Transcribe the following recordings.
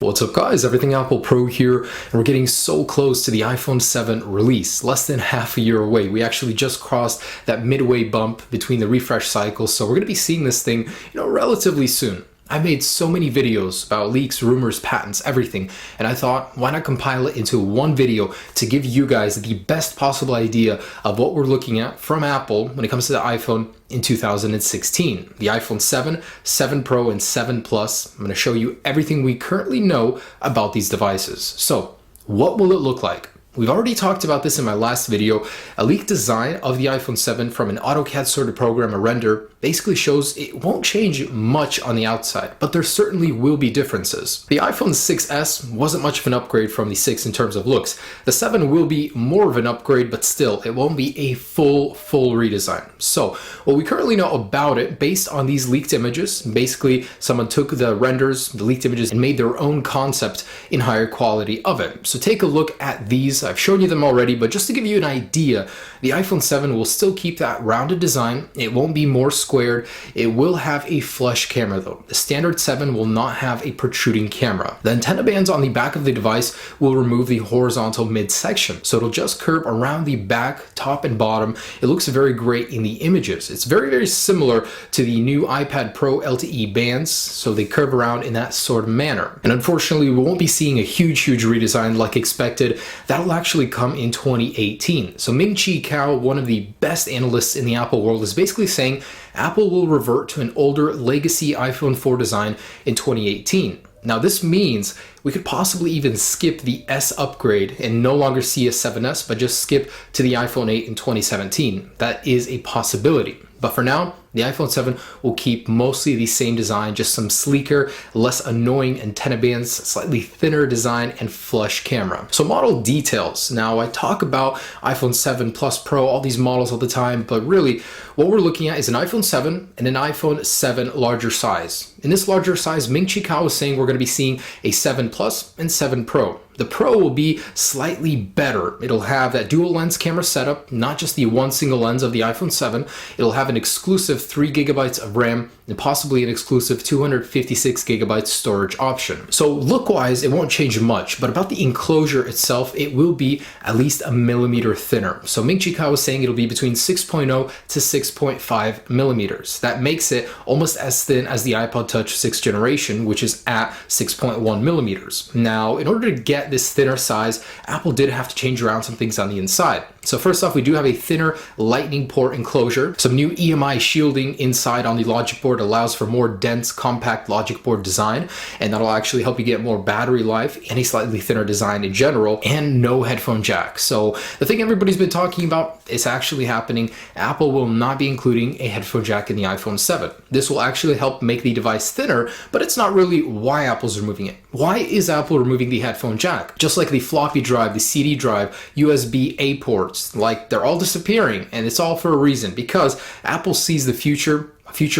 What's up guys, Everything Apple Pro here, and we're getting so close to the iPhone 7 release, less than half a year away. We actually just crossed that midway bump between the refresh cycles, so we're going to be seeing this thing, relatively soon. I made so many videos about leaks, rumors, patents, everything, and I thought, why not compile it into one video to give you guys the best possible idea of what we're looking at from Apple when it comes to the iPhone in 2016. The iPhone 7, 7 Pro, and 7 Plus. I'm going to show you everything we currently know about these devices. So, what will it look like? We've already talked about this in my last video. A leaked design of the iPhone 7 from an AutoCAD sort of program, a render, basically shows it won't change much on the outside, but there certainly will be differences. The iPhone 6s wasn't much of an upgrade from the 6 in terms of looks. The 7 will be more of an upgrade, but still, it won't be a full redesign. So, what we currently know about it, based on these leaked images, basically someone took the renders, the leaked images, and made their own concept in higher quality of it. So take a look at these. I've shown you them already, but just to give you an idea, the iPhone 7 will still keep that rounded design. It won't be more squared. It will have a flush camera though. The standard 7 will not have a protruding camera. The antenna bands on the back of the device will remove the horizontal midsection, so it'll just curve around the back, top and bottom. It looks very great in the images. It's very similar to the new iPad Pro LTE bands, so they curve around in that sort of manner. And unfortunately, we won't be seeing a huge redesign like expected. That'll actually come in 2018. So Ming-Chi Kuo, one of the best analysts in the Apple world, is basically saying Apple will revert to an older legacy iPhone 4 design in 2018. Now this means we could possibly even skip the S upgrade and no longer see a 7S, but just skip to the iPhone 8 in 2017. That is a possibility. But for now, the iPhone 7 will keep mostly the same design, just some sleeker, less annoying antenna bands, slightly thinner design, and flush camera. So model details. Now I talk about iPhone 7 Plus Pro, all these models all the time, but really what we're looking at is an iPhone 7 and an iPhone 7 larger size. In this larger size, Ming-Chi Kuo is saying we're going to be seeing a 7 Plus and 7 Pro. The Pro will be slightly better. It'll have that dual lens camera setup, not just the one single lens of the iPhone 7. It'll have an exclusive 3 gigabytes of RAM and possibly an exclusive 256 gigabytes storage option. So look-wise, it won't change much, but about the enclosure itself, it will be at least a millimeter thinner. So Ming-Chi Kuo is saying it'll be between 6.0 to 6.5 millimeters. That makes it almost as thin as the iPod Touch 6th generation, which is at 6.1 millimeters. Now, in order to get this thinner size, Apple did have to change around some things on the inside. So first off, we do have a thinner lightning port enclosure. Some new EMI shielding inside on the logic board allows for more dense, compact logic board design, and that'll actually help you get more battery life and a slightly thinner design in general, and no headphone jack. So the thing everybody's been talking about is actually happening. Apple will not be including a headphone jack in the iPhone 7. This will actually help make the device thinner, but it's not really why Apple's removing it. Why is Apple removing the headphone jack? Just like the floppy drive, the CD drive, USB-A ports, like they're all disappearing, and it's all for a reason, because Apple sees the future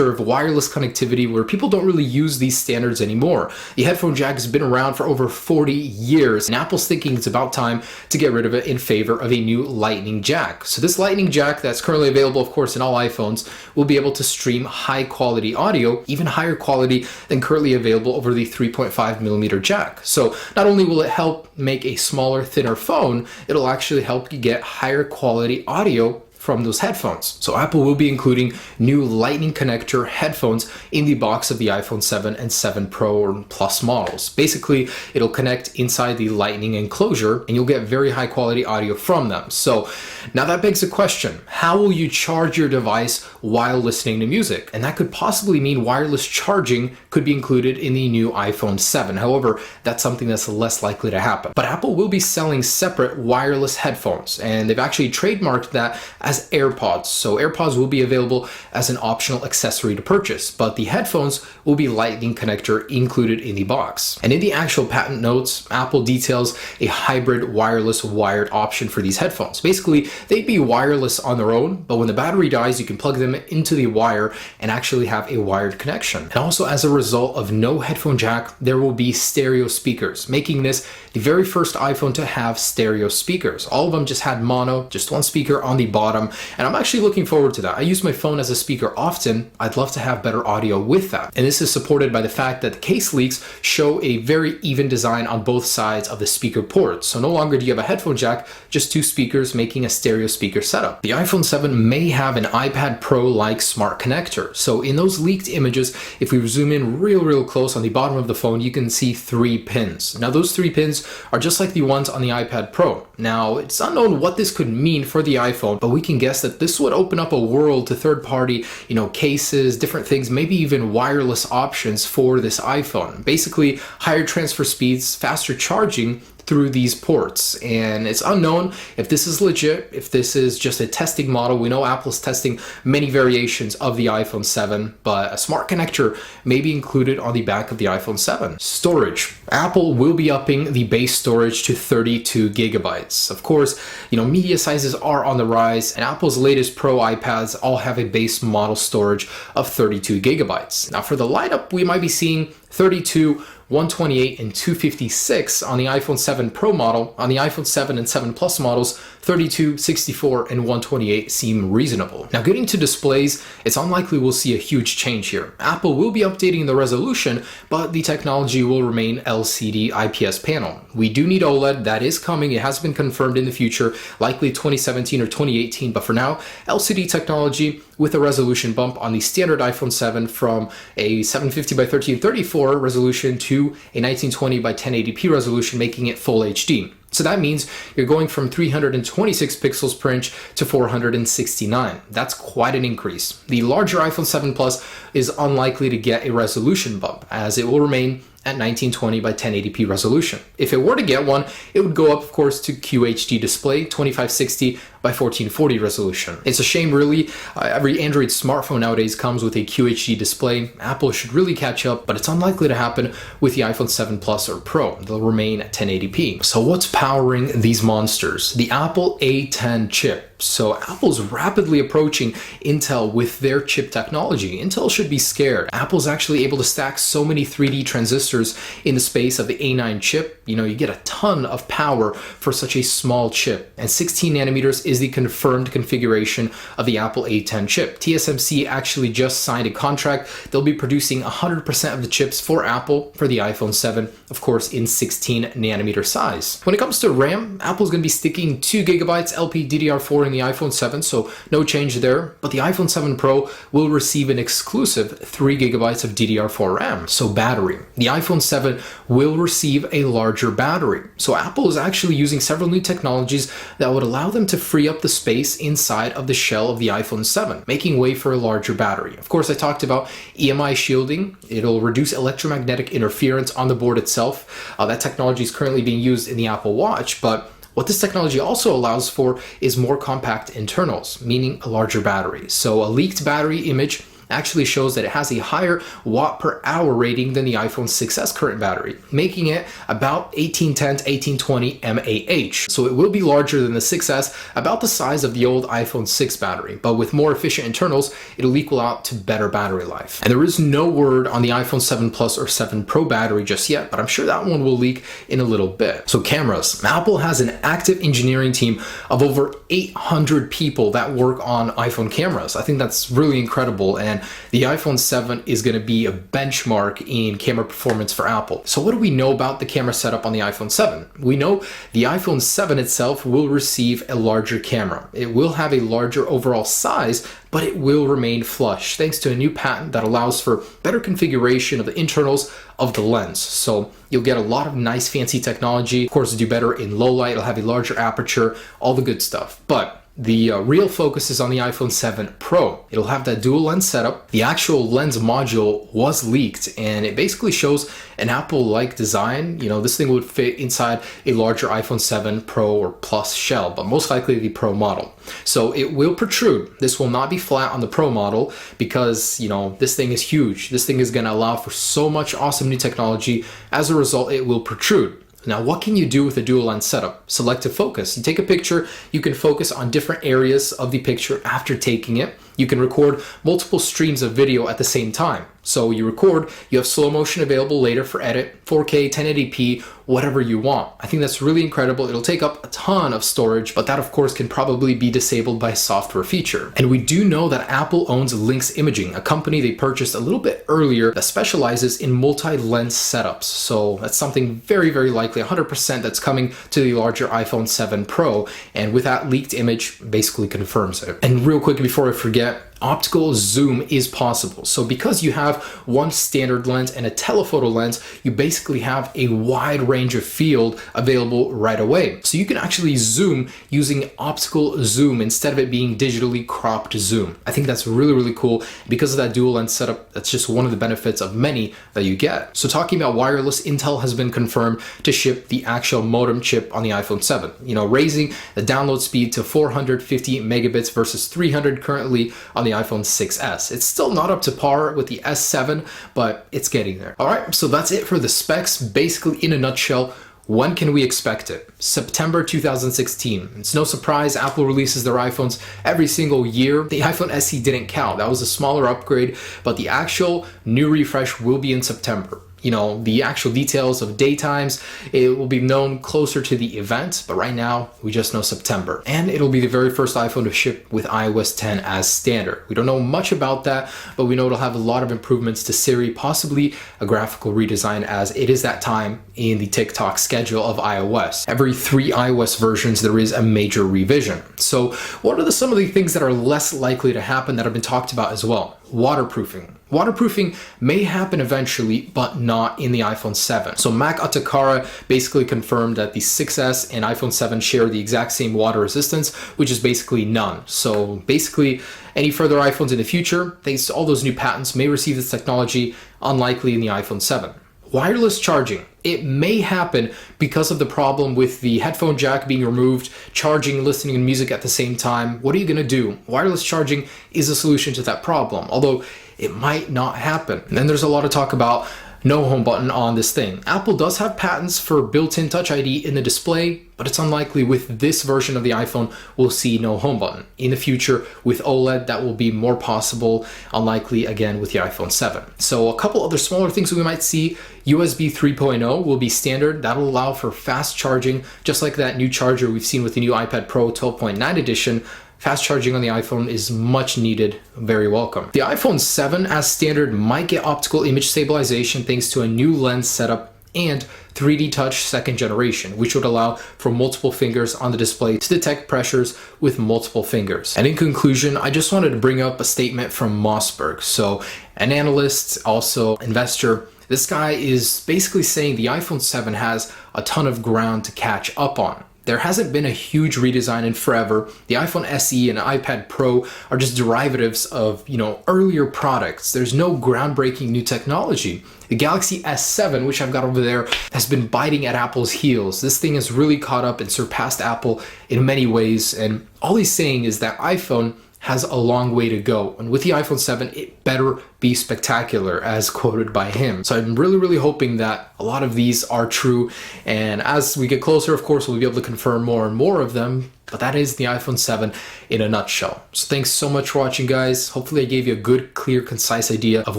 of wireless connectivity where people don't really use these standards anymore. The headphone jack has been around for over 40 years, and Apple's thinking it's about time to get rid of it in favor of a new lightning jack. So this lightning jack that's currently available, of course, in all iPhones, will be able to stream high quality audio, even higher quality than currently available over the 3.5 millimeter jack. So not only will it help make a smaller, thinner phone, it'll actually help you get higher quality audio from those headphones. So Apple will be including new lightning connector headphones in the box of the iPhone 7 and 7 Pro or Plus models. Basically, it'll connect inside the lightning enclosure and you'll get very high quality audio from them. So now that begs the question, how will you charge your device while listening to music? And that could possibly mean wireless charging could be included in the new iPhone 7. However, that's something that's less likely to happen. But Apple will be selling separate wireless headphones, and they've actually trademarked that as AirPods. So AirPods will be available as an optional accessory to purchase, but the headphones will be lightning connector included in the box. And in the actual patent notes, Apple details a hybrid wireless wired option for these headphones. Basically, they'd be wireless on their own, but when the battery dies, you can plug them into the wire and actually have a wired connection. And also, as a result of no headphone jack, there will be stereo speakers, making this the very first iPhone to have stereo speakers. All of them just had mono, just one speaker on the bottom, and I'm actually looking forward to that. I use my phone as a speaker often. I'd love to have better audio with that. And this is supported by the fact that the case leaks show a very even design on both sides of the speaker ports. So no longer do you have a headphone jack, just two speakers making a stereo speaker setup. The iPhone 7 may have an iPad Pro-like smart connector. So in those leaked images, if we zoom in real close on the bottom of the phone, you can see 3 pins. Now those 3 pins are just like the ones on the iPad Pro. Now it's unknown what this could mean for the iPhone, but we can guess that this would open up a world to third-party, cases, different things, maybe even wireless options for this iPhone. Basically, higher transfer speeds, faster charging through these ports. And it's unknown if this is legit, if this is just a testing model. We know Apple's testing many variations of the iPhone 7, but a smart connector may be included on the back of the iPhone 7. Storage. Apple will be upping the base storage to 32 gigabytes. Of course, media sizes are on the rise, and Apple's latest Pro iPads all have a base model storage of 32 gigabytes. Now for the lineup, we might be seeing 32, 128, and 256 on the iPhone 7 Pro model. On the iPhone 7 and 7 Plus models, 32, 64, and 128 seem reasonable. Now getting to displays, it's unlikely we'll see a huge change here. Apple will be updating the resolution, but the technology will remain LCD IPS panel. We do need OLED, that is coming, it has been confirmed in the future, likely 2017 or 2018, but for now, LCD technology with a resolution bump on the standard iPhone 7 from a 750 by 1334 resolution to a 1920 by 1080p resolution, making it full HD. So that means you're going from 326 pixels per inch to 469. That's quite an increase. The larger iPhone 7 Plus is unlikely to get a resolution bump, as it will remain at 1920 by 1080p resolution. If it were to get one, it would go up, of course, to QHD display, 2560 by 1440 resolution. It's a shame, really. Every Android smartphone nowadays comes with a QHD display. Apple should really catch up, but it's unlikely to happen with the iPhone 7 Plus or Pro. They'll remain at 1080p. So what's powering these monsters? The Apple A10 chip. So Apple's rapidly approaching Intel with their chip technology. Intel should be scared. Apple's actually able to stack so many 3D transistors in the space of the A9 chip. You get a ton of power for such a small chip. And 16 nanometers is the confirmed configuration of the Apple A10 chip. TSMC actually just signed a contract. They'll be producing 100% of the chips for Apple for the iPhone 7, of course, in 16 nanometer size. When it comes to RAM, Apple's going to be sticking 2 gigabytes LPDDR4 in the iPhone 7, so no change there, but the iPhone 7 Pro will receive an exclusive 3 gigabytes of DDR4 RAM. So battery. The iPhone 7 will receive a larger battery. So Apple is actually using several new technologies that would allow them to free up the space inside of the shell of the iPhone 7, making way for a larger battery. Of course, I talked about EMI shielding. It'll reduce electromagnetic interference on the board itself. That technology is currently being used in the Apple Watch, but what this technology also allows for is more compact internals, meaning a larger battery. So a leaked battery image actually shows that it has a higher watt per hour rating than the iPhone 6s current battery, making it about 1810 to 1820 mAh. So it will be larger than the 6s, about the size of the old iPhone 6 battery, but with more efficient internals, it'll equal out to better battery life. And there is no word on the iPhone 7 Plus or 7 Pro battery just yet, but I'm sure that one will leak in a little bit. So cameras. Apple has an active engineering team of over 800 people that work on iPhone cameras. I think that's really incredible, and the iPhone 7 is going to be a benchmark in camera performance for Apple. So what do we know about the camera setup on the iPhone 7? We know the iPhone 7 itself will receive a larger camera. It will have a larger overall size, but it will remain flush thanks to a new patent that allows for better configuration of the internals of the lens. So you'll get a lot of nice fancy technology. Of course, do better in low light, it'll have a larger aperture, all the good stuff. But the real focus is on the iPhone 7 Pro. It'll have that dual lens setup. The actual lens module was leaked, and it basically shows an Apple-like design. This thing would fit inside a larger iPhone 7 Pro or Plus shell, but most likely the Pro model. So it will protrude. This will not be flat on the Pro model because, this thing is huge. This thing is going to allow for so much awesome new technology. As a result, it will protrude. Now, what can you do with a dual lens setup? Selective focus. You take a picture, you can focus on different areas of the picture after taking it. You can record multiple streams of video at the same time. So you record, you have slow motion available later for edit, 4K, 1080p, whatever you want. I think that's really incredible. It'll take up a ton of storage, but that of course can probably be disabled by a software feature. And we do know that Apple owns Lynx Imaging, a company they purchased a little bit earlier that specializes in multi-lens setups. So that's something very, very likely, 100% that's coming to the larger iPhone 7 Pro. And with that leaked image, basically confirms it. And real quick before I forget, optical zoom is possible. So because you have one standard lens and a telephoto lens, you basically have a wide range of field available right away. So you can actually zoom using optical zoom instead of it being digitally cropped zoom. I think that's really, really cool. Because of that dual lens setup, that's just one of the benefits of many that you get. So talking about wireless, Intel has been confirmed to ship the actual modem chip on the iPhone 7, raising the download speed to 450 megabits versus 300 currently on the iPhone 6s. It's still not up to par with the S7, but it's getting there. All right, so that's it for the specs. Basically, in a nutshell, when can we expect it? September 2016. It's no surprise Apple releases their iPhones every single year. The iPhone SE didn't count. That was a smaller upgrade, but the actual new refresh will be in September. The actual details of daytimes, it will be known closer to the event, but right now we just know September. And it'll be the very first iPhone to ship with iOS 10 as standard. We don't know much about that, but we know it'll have a lot of improvements to Siri, possibly a graphical redesign, as it is that time in the TikTok schedule of iOS. Every 3 iOS versions, there is a major revision. So what are some of the things that are less likely to happen that have been talked about as well? Waterproofing. Waterproofing may happen eventually, but not in the iPhone 7. So Mac Atakara basically confirmed that the 6S and iPhone 7 share the exact same water resistance, which is basically none. So basically, any further iPhones in the future, thanks to all those new patents, may receive this technology, unlikely in the iPhone 7. Wireless charging. It may happen because of the problem with the headphone jack being removed, charging, listening to music at the same time. What are you going to do? Wireless charging is a solution to that problem, although it might not happen. And then there's a lot of talk about no home button on this thing. Apple does have patents for built-in Touch ID in the display, but it's unlikely with this version of the iPhone we'll see no home button. In the future with OLED, that will be more possible, unlikely again with the iPhone 7. So a couple other smaller things we might see. USB 3.0 will be standard. That'll allow for fast charging, just like that new charger we've seen with the new iPad Pro 12.9 edition. Fast charging on the iPhone is much needed, very welcome. The iPhone 7 as standard might get optical image stabilization thanks to a new lens setup and 3D Touch second generation, which would allow for multiple fingers on the display to detect pressures with multiple fingers. And in conclusion, I just wanted to bring up a statement from Mossberg. So an analyst, also investor, this guy is basically saying the iPhone 7 has a ton of ground to catch up on. There hasn't been a huge redesign in forever. The iPhone SE and iPad Pro are just derivatives of, earlier products. There's no groundbreaking new technology. The Galaxy S7, which I've got over there, has been biting at Apple's heels. This thing has really caught up and surpassed Apple in many ways. And all he's saying is that iPhone has a long way to go. And with the iPhone 7, it better be spectacular, as quoted by him. So I'm really, really hoping that a lot of these are true. And as we get closer, of course, we'll be able to confirm more and more of them. But that is the iPhone 7 in a nutshell. So thanks so much for watching, guys. Hopefully I gave you a good, clear, concise idea of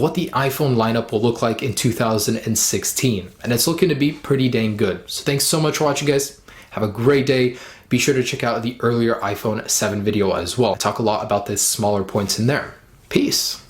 what the iPhone lineup will look like in 2016. And it's looking to be pretty dang good. So thanks so much for watching, guys. Have a great day. Be sure to check out the earlier iPhone 7 video as well. I talk a lot about the smaller points in there. Peace.